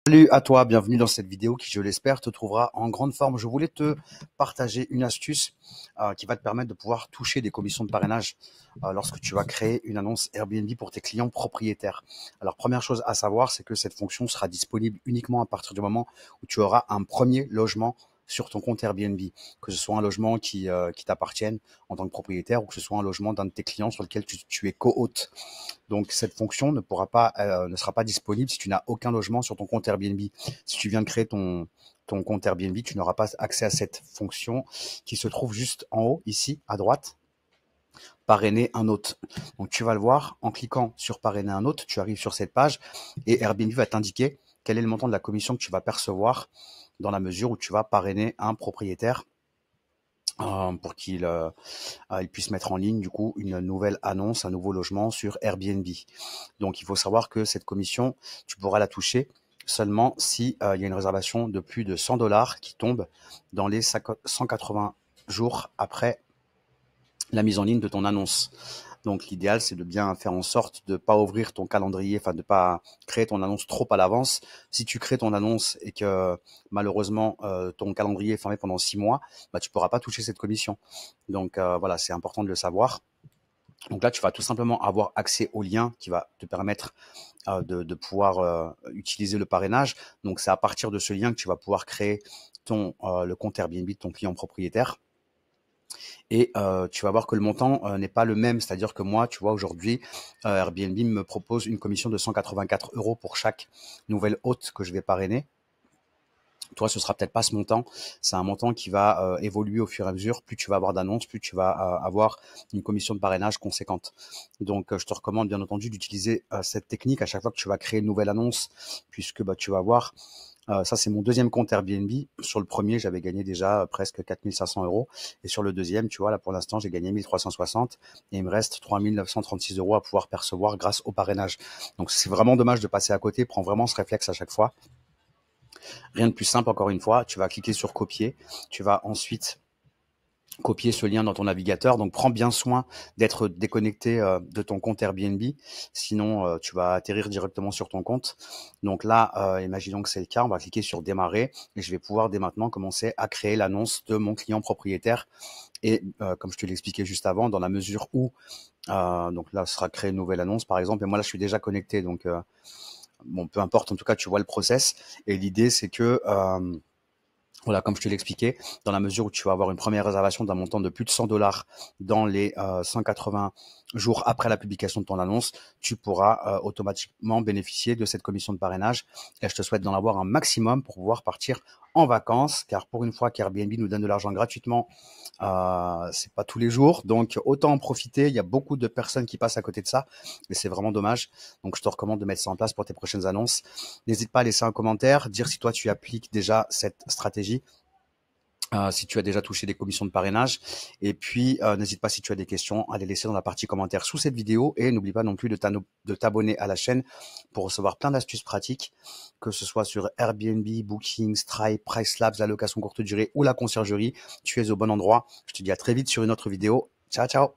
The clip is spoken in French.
Salut à toi, bienvenue dans cette vidéo qui, je l'espère, te trouvera en grande forme. Je voulais te partager une astuce qui va te permettre de pouvoir toucher des commissions de parrainage lorsque tu vas créer une annonce Airbnb pour tes clients propriétaires. Alors, première chose à savoir, c'est que cette fonction sera disponible uniquement à partir du moment où tu auras un premier logement sur ton compte Airbnb, que ce soit un logement qui t'appartienne en tant que propriétaire ou que ce soit un logement d'un de tes clients sur lequel tu es co-hôte. Donc cette fonction ne sera pas disponible si tu n'as aucun logement sur ton compte Airbnb. Si tu viens de créer ton compte Airbnb, tu n'auras pas accès à cette fonction qui se trouve juste en haut, ici, à droite, parrainer un hôte. Donc tu vas le voir en cliquant sur parrainer un hôte, tu arrives sur cette page et Airbnb va t'indiquer quel est le montant de la commission que tu vas percevoir dans la mesure où tu vas parrainer un propriétaire pour qu'il puisse mettre en ligne du coup une nouvelle annonce, un nouveau logement sur Airbnb. Donc il faut savoir que cette commission, tu pourras la toucher seulement si il y a une réservation de plus de 100 $ qui tombe dans les 180 jours après la mise en ligne de ton annonce. Donc l'idéal, c'est de bien faire en sorte de ne pas ouvrir ton calendrier, enfin de ne pas créer ton annonce trop à l'avance. Si tu crées ton annonce et que malheureusement ton calendrier est fermé pendant 6 mois, bah, tu ne pourras pas toucher cette commission. Donc voilà, c'est important de le savoir. Donc là, tu vas tout simplement avoir accès au lien qui va te permettre de pouvoir utiliser le parrainage. Donc c'est à partir de ce lien que tu vas pouvoir créer le compte Airbnb de ton client propriétaire. Et tu vas voir que le montant n'est pas le même. C'est-à-dire que moi, tu vois, aujourd'hui, Airbnb me propose une commission de 184 € pour chaque nouvelle hôte que je vais parrainer. Toi, ce sera peut-être pas ce montant. C'est un montant qui va évoluer au fur et à mesure. Plus tu vas avoir d'annonces, plus tu vas avoir une commission de parrainage conséquente. Donc, je te recommande bien entendu d'utiliser cette technique à chaque fois que tu vas créer une nouvelle annonce, puisque bah, tu vas voir. Ça, c'est mon deuxième compte Airbnb. Sur le premier, j'avais gagné déjà presque 4500 €. Et sur le deuxième, tu vois, là, pour l'instant, j'ai gagné 1360. Et il me reste 3936 € à pouvoir percevoir grâce au parrainage. Donc, c'est vraiment dommage de passer à côté. Prends vraiment ce réflexe à chaque fois. Rien de plus simple, encore une fois. Tu vas cliquer sur copier. Tu vas ensuite copier ce lien dans ton navigateur. Donc, prends bien soin d'être déconnecté de ton compte Airbnb. Sinon, tu vas atterrir directement sur ton compte. Donc là, imaginons que c'est le cas. On va cliquer sur démarrer et je vais pouvoir dès maintenant commencer à créer l'annonce de mon client propriétaire. Et comme je te l'expliquais juste avant, dans la mesure où, donc là, ce sera créer une nouvelle annonce, par exemple. Et moi, là, je suis déjà connecté. Donc, bon, peu importe. En tout cas, tu vois le process. Et l'idée, c'est que voilà, comme je te l'expliquais, dans la mesure où tu vas avoir une première réservation d'un montant de plus de 100 $ dans les 180 jours après la publication de ton annonce, tu pourras automatiquement bénéficier de cette commission de parrainage. Et je te souhaite d'en avoir un maximum pour pouvoir partir en vacances, car pour une fois qu'Airbnb nous donne de l'argent gratuitement, c'est pas tous les jours, donc autant en profiter. Il y a beaucoup de personnes qui passent à côté de ça, et c'est vraiment dommage. Donc je te recommande de mettre ça en place pour tes prochaines annonces. N'hésite pas à laisser un commentaire, dire si toi tu appliques déjà cette stratégie, si tu as déjà touché des commissions de parrainage. Et puis, n'hésite pas si tu as des questions à les laisser dans la partie commentaire sous cette vidéo. Et n'oublie pas non plus de t'abonner à la chaîne pour recevoir plein d'astuces pratiques, que ce soit sur Airbnb, Booking, Stripe, PriceLabs, la location courte durée ou la conciergerie. Tu es au bon endroit. Je te dis à très vite sur une autre vidéo. Ciao, ciao!